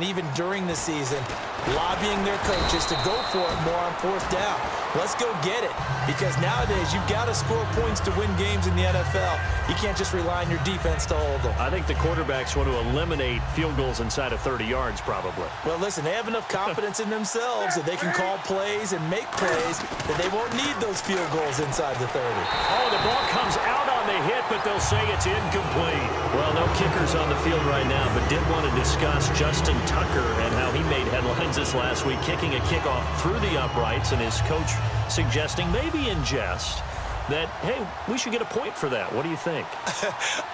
even during the season, lobbying their coaches to go for it more on fourth down. Let's go get it, because nowadays you've got to score points to win games in the NFL. You can't just rely on your defense to hold them. I think the quarterbacks want to eliminate field goals inside of 30 yards probably. Well, listen, they have enough confidence in themselves that they can call plays and make plays that they won't need those field goals inside the 30. Oh, the ball comes out on the hit, but they'll say it's incomplete. Well, no kickers on the field right now, but did want to discuss Justin Tucker and how he made headlines this last week, kicking a kickoff through the uprights, and his coach suggesting, maybe in jest, that, hey, we should get a point for that. What do you think?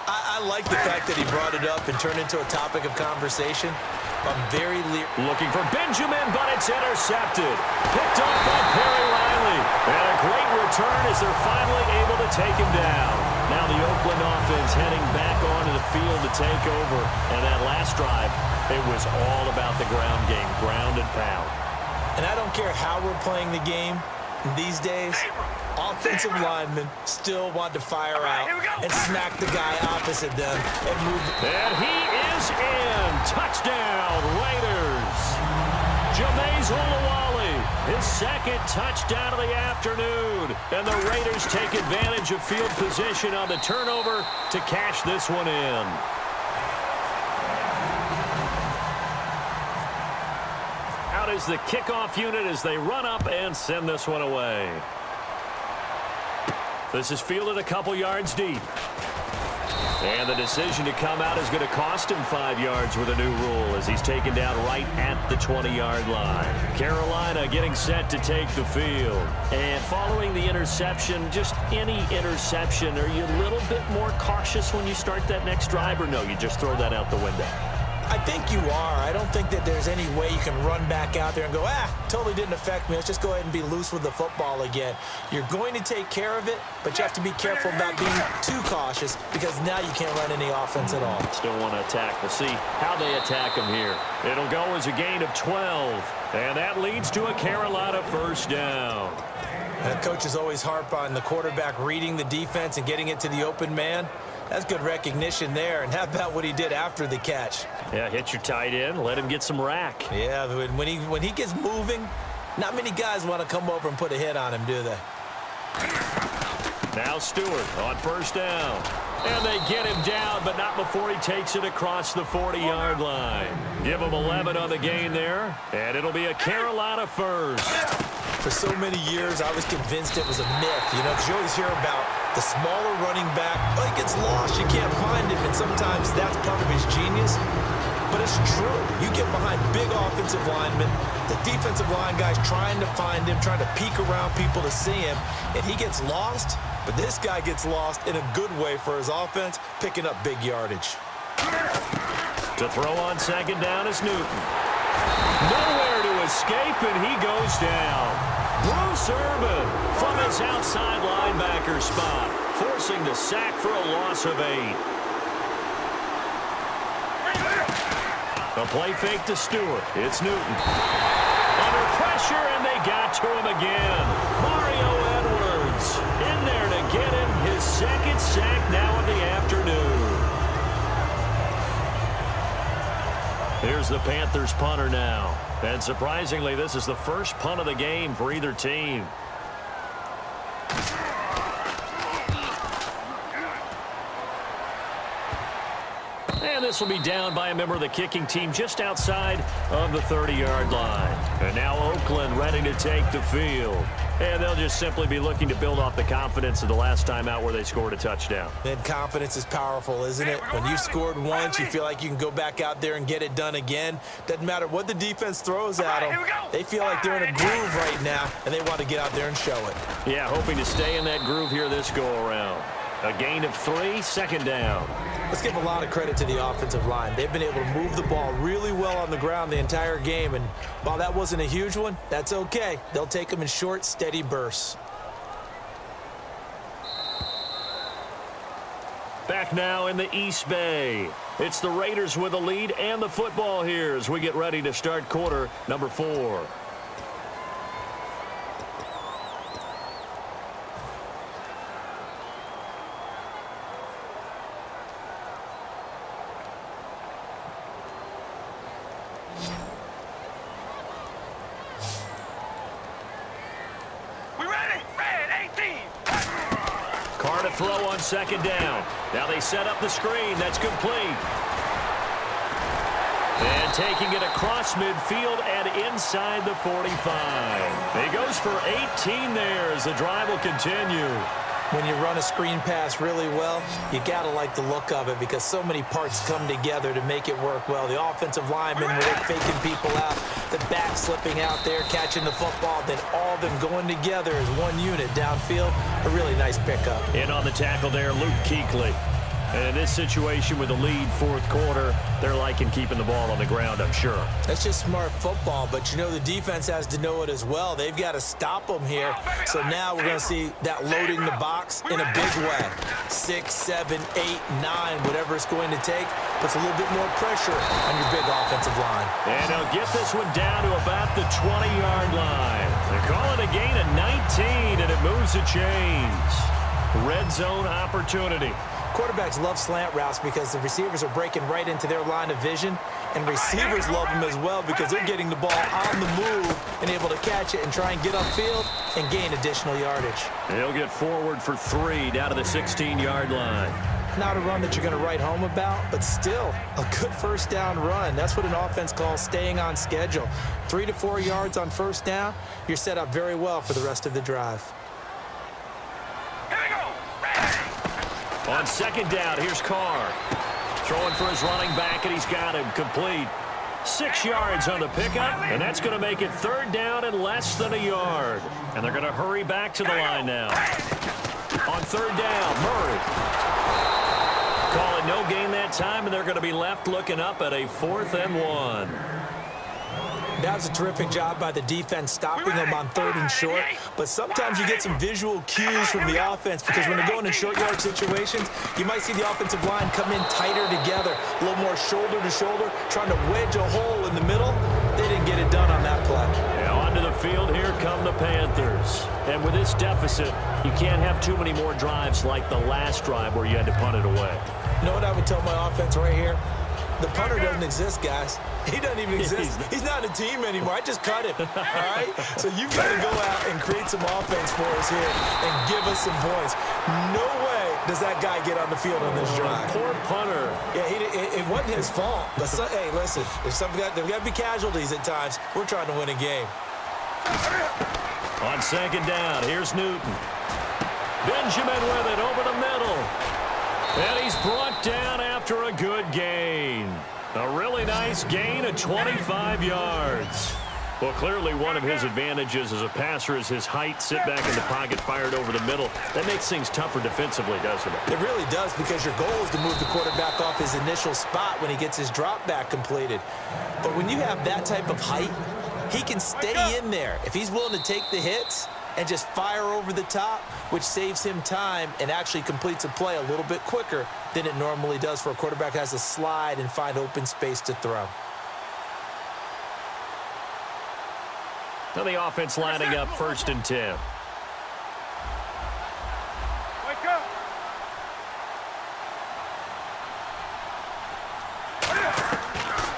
I like the fact that he brought it up and turned into a topic of conversation. I'm very looking for Benjamin, but it's intercepted. Picked up by Perry Riley. And a great return as they're finally able to take him down. Now the Oakland offense heading back onto the field to take over. And that last drive, it was all about the ground game, ground and pound. And I don't care how we're playing the game these days, offensive linemen still want to fire out and smack the guy opposite them and move. And he is in. Touchdown, Raiders. Jameis Olawale, his second touchdown of the afternoon. And the Raiders take advantage of field position on the turnover to cash this one in. Out is the kickoff unit as they run up and send this one away. This is fielded a couple yards deep. And the decision to come out is going to cost him 5 yards with a new rule as he's taken down right at the 20-yard line. Carolina getting set to take the field. And following the interception, just any interception, are you a little bit more cautious when you start that next drive, or no, you just throw that out the window? I think you are. I don't think that there's any way you can run back out there and go, totally didn't affect me. Let's just go ahead and be loose with the football again. You're going to take care of it, but you have to be careful about being too cautious because now you can't run any offense at all. Still want to attack. We'll see how they attack him here. It'll go as a gain of 12, and that leads to a Carolina first down. And coaches always harp on the quarterback reading the defense and getting it to the open man. That's good recognition there. And how about what he did after the catch? Yeah, hit your tight end, let him get some rack. Yeah, when he gets moving, not many guys want to come over and put a hit on him, do they? Now Stewart on first down. And they get him down, but not before he takes it across the 40-yard line. Give him 11 on the gain there, and it'll be a Carolina first. For so many years, I was convinced it was a myth, because you always hear about the smaller running back. Oh, he gets lost, you can't find him, and sometimes that's part of his genius. But it's true. You get behind big offensive linemen, the defensive line guy's trying to find him, trying to peek around people to see him, and he gets lost. But this guy gets lost in a good way for his offense, picking up big yardage. To throw on second down is Newton. Nowhere to escape, and he goes down. Bruce Irvin from his outside linebacker spot, forcing the sack for a loss of 8. A play fake to Stewart. It's Newton. Under pressure, and they got to him again. Mario Edwards in there to get him his second sack now of the afternoon. Here's the Panthers punter now. And surprisingly, this is the first punt of the game for either team. And this will be down by a member of the kicking team just outside of the 30-yard line. And now Oakland ready to take the field. And they'll just simply be looking to build off the confidence of the last time out where they scored a touchdown. And confidence is powerful, isn't it? When you've scored once, you feel like you can go back out there and get it done again. Doesn't matter what the defense throws at them. They feel like they're in a groove right now, and they want to get out there and show it. Yeah, hoping to stay in that groove here this go-around. A gain of 3, second down. Let's give a lot of credit to the offensive line. They've been able to move the ball really well on the ground the entire game, and while that wasn't a huge one, that's okay. They'll take them in short, steady bursts. Back now in the East Bay. It's the Raiders with the lead and the football here as we get ready to start quarter number 4. throw on second down. Now they set up the screen. That's complete. And taking it across midfield and inside the 45. He goes for 18 there as the drive will continue. When you run a screen pass really well, you got to like the look of it because so many parts come together to make it work well. The offensive linemen, where they're faking people out, the back slipping out there, catching the football, then all of them going together as one unit downfield. A really nice pickup. In on the tackle there, Luke Kuechly. And in this situation with the lead fourth quarter, they're liking keeping the ball on the ground, I'm sure. That's just smart football, but you know the defense has to know it as well. They've got to stop them here. So now we're going to see that loading the box in a big way. 6, 7, 8, 9, whatever it's going to take, puts a little bit more pressure on your big offensive line. And they'll get this one down to about the 20-yard line. They call it a gain of 19, and it moves the chains. Red zone opportunity. Quarterbacks love slant routes because the receivers are breaking right into their line of vision, and receivers love them as well because they're getting the ball on the move and able to catch it and try and get upfield and gain additional yardage. He'll get forward for 3 down to the 16-yard line. Not a run that you're going to write home about, but still a good first down run. That's what an offense calls staying on schedule. 3 to 4 yards on first down, you're set up very well for the rest of the drive. On second down, here's Carr. Throwing for his running back, and he's got him complete. 6 yards on the pickup, and that's going to make it third down and less than a yard. And they're going to hurry back to the line now. On third down, Murray. Call it no gain that time, and they're going to be left looking up at a 4th and 1. That was a terrific job by the defense stopping them on 3rd and short. But sometimes you get some visual cues from the offense because when they're going in short yard situations, you might see the offensive line come in tighter together, a little more shoulder to shoulder, trying to wedge a hole in the middle. They didn't get it done on that play. Now onto the field, here come the Panthers. And with this deficit, you can't have too many more drives like the last drive where you had to punt it away. You know what I would tell my offense right here? The punter doesn't exist, guys. He doesn't even exist. He's not a team anymore. I just cut him, all right? So you've got to go out and create some offense for us here and give us some points. No way does that guy get on the field on this drive. Poor punter. Yeah, it wasn't his fault. But, hey, listen, there's got to be casualties at times. We're trying to win a game. On second down, here's Newton. Benjamin with it over the middle. And he's brought down after a good gain. A really nice gain of 25 yards. Well, clearly one of his advantages as a passer is his height. Sit back in the pocket, fired over the middle. That makes things tougher defensively, doesn't it? It really does because your goal is to move the quarterback off his initial spot when he gets his drop back completed. But when you have that type of height, he can stay in there. If he's willing to take the hits and just fire over the top, which saves him time and actually completes a play a little bit quicker than it normally does for a quarterback who has to slide and find open space to throw. Now the offense lining up 1st and 10. Wake up.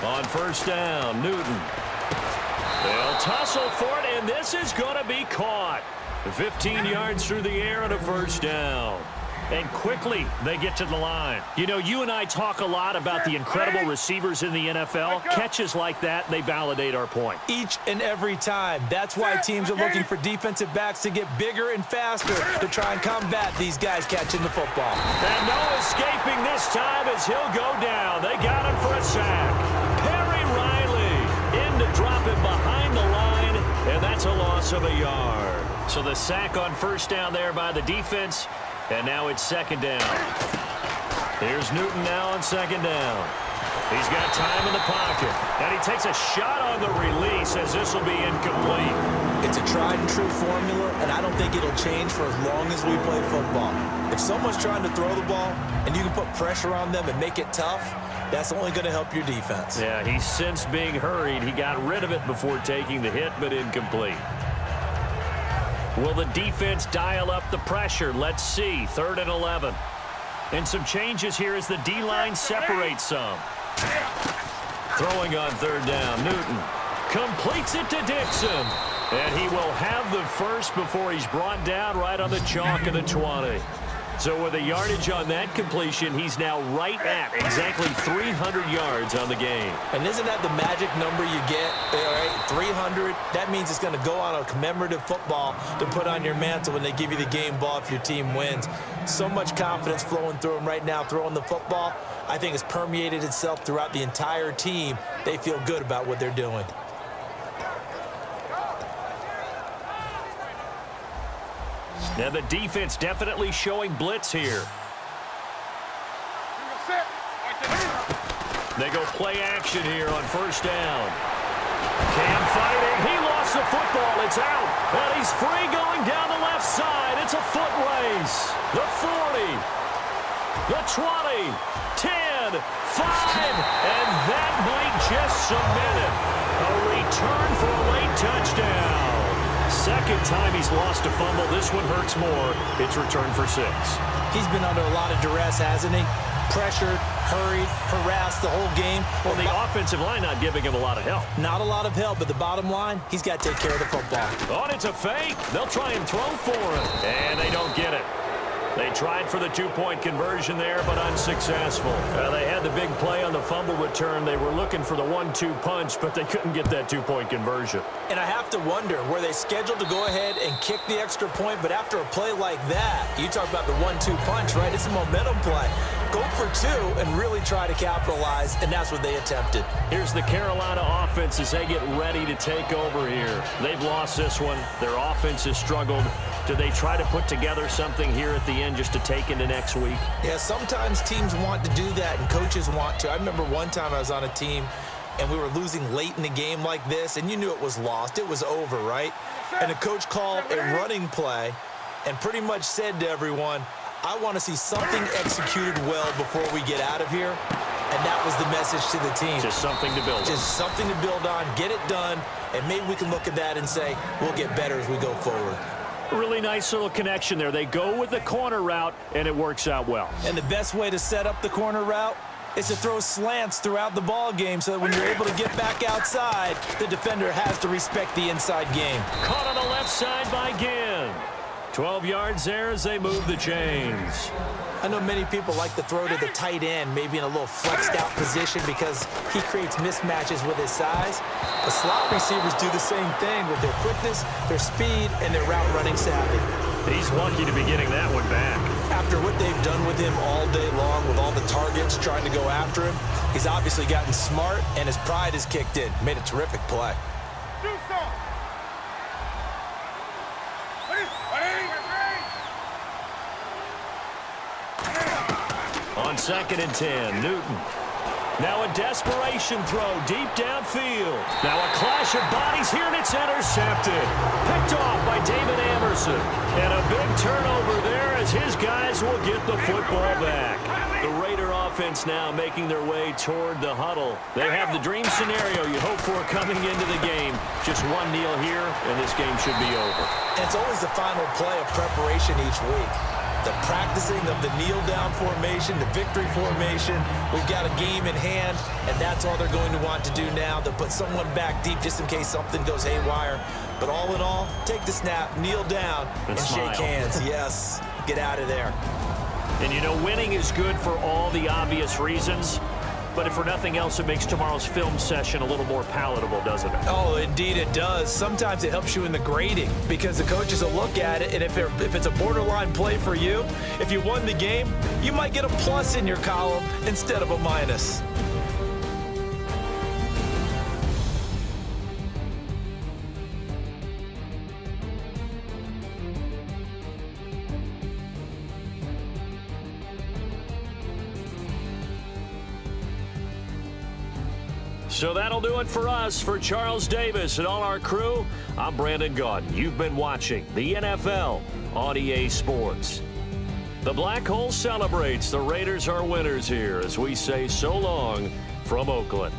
On first down, Newton. They'll tussle for it, and this is going to be caught. 15 yards through the air and a first down. And quickly, they get to the line. You know, you and I talk a lot about the incredible receivers in the NFL. Catches like that, they validate our point. Each and every time. That's why teams are looking for defensive backs to get bigger and faster to try and combat these guys catching the football. And no escaping this time as he'll go down. They got him for a sack. Perry Riley in to drop him behind the line, and that's a loss of a yard. So the sack on first down there by the defense. And now it's second down. Here's Newton now on second down. He's got time in the pocket. And he takes a shot on the release as this will be incomplete. It's a tried and true formula, and I don't think it'll change for as long as we play football. If someone's trying to throw the ball and you can put pressure on them and make it tough, that's only going to help your defense. Yeah, he's since being hurried. He got rid of it before taking the hit, but incomplete. Will the defense dial up the pressure? Let's see. 3rd and 11. And some changes here as the D-line separates some. Throwing on third down, Newton completes it to Dixon. And he will have the first before he's brought down right on the chalk of the 20. So with the yardage on that completion, he's now right at exactly 300 yards on the game. And isn't that the magic number you get? All right, 300. That means it's going to go on a commemorative football to put on your mantle when they give you the game ball if your team wins. So much confidence flowing through him right now throwing the football. I think it's permeated itself throughout the entire team. They feel good about what they're doing. Now the defense definitely showing blitz here. They go play action here on first down. Cam fighting. He lost the football. It's out. And he's free going down the left side. It's a foot race. The 40. The 20. 10. 5. And that might just cement it. A return for a late touchdown. Second time he's lost a fumble. This one hurts more. It's returned for 6. He's been under a lot of duress, hasn't he? Pressured, hurried, harassed the whole game. Well, the offensive line not giving him a lot of help. Not a lot of help, but the bottom line, he's got to take care of the football. Oh, and it's a fake. They'll try and throw for him. And they don't get it. They tried for the two-point conversion there, but unsuccessful. They had the big play on the fumble return. They were looking for the 1-2 punch, but they couldn't get that two-point conversion. And I have to wonder, were they scheduled to go ahead and kick the extra point? But after a play like that, you talk about the 1-2 punch, right? It's a momentum play. Go for 2 and really try to capitalize, and that's what they attempted. Here's the Carolina offense as they get ready to take over here. They've lost this one. Their offense has struggled. Do they try to put together something here at the end just to take into next week? Yeah, sometimes teams want to do that, and coaches want to. I remember one time I was on a team, and we were losing late in the game like this, and you knew it was lost. It was over, right? And the coach called a running play and pretty much said to everyone, I want to see something executed well before we get out of here. And that was the message to the team. Just something to build on. Just something to build on, get it done, and maybe we can look at that and say, we'll get better as we go forward. Really nice little connection there. They go with the corner route, and it works out well. And the best way to set up the corner route is to throw slants throughout the ball game so that when you're able to get back outside, the defender has to respect the inside game. Caught on the left side by Ginn. 12 yards there as they move the chains. I know many people like to throw to the tight end, maybe in a little flexed out position because he creates mismatches with his size. The slot receivers do the same thing with their quickness, their speed, and their route running savvy. He's lucky to be getting that one back. After what they've done with him all day long with all the targets trying to go after him, he's obviously gotten smart and his pride has kicked in. Made a terrific play. On 2nd and 10, Newton. Now a desperation throw deep downfield. Now a clash of bodies here, and it's intercepted. Picked off by David Amerson. And a big turnover there as his guys will get the football back. The Raider offense now making their way toward the huddle. They have the dream scenario you hope for coming into the game. Just one kneel here, and this game should be over. And it's always the final play of preparation each week. The practicing of the kneel-down formation, the victory formation. We've got a game in hand, and that's all they're going to want to do now, to put someone back deep just in case something goes haywire. But all in all, take the snap, kneel down, and shake hands. Yes, get out of there. And you know, winning is good for all the obvious reasons. But if for nothing else, it makes tomorrow's film session a little more palatable, doesn't it? Oh, indeed it does. Sometimes it helps you in the grading because the coaches will look at it, and if it's a borderline play for you, if you won the game, you might get a plus in your column instead of a minus. So that'll do it for us. For Charles Davis and all our crew, I'm Brandon Gaudin. You've been watching the NFL on EA Sports. The Black Hole celebrates. The Raiders are winners here as we say so long from Oakland.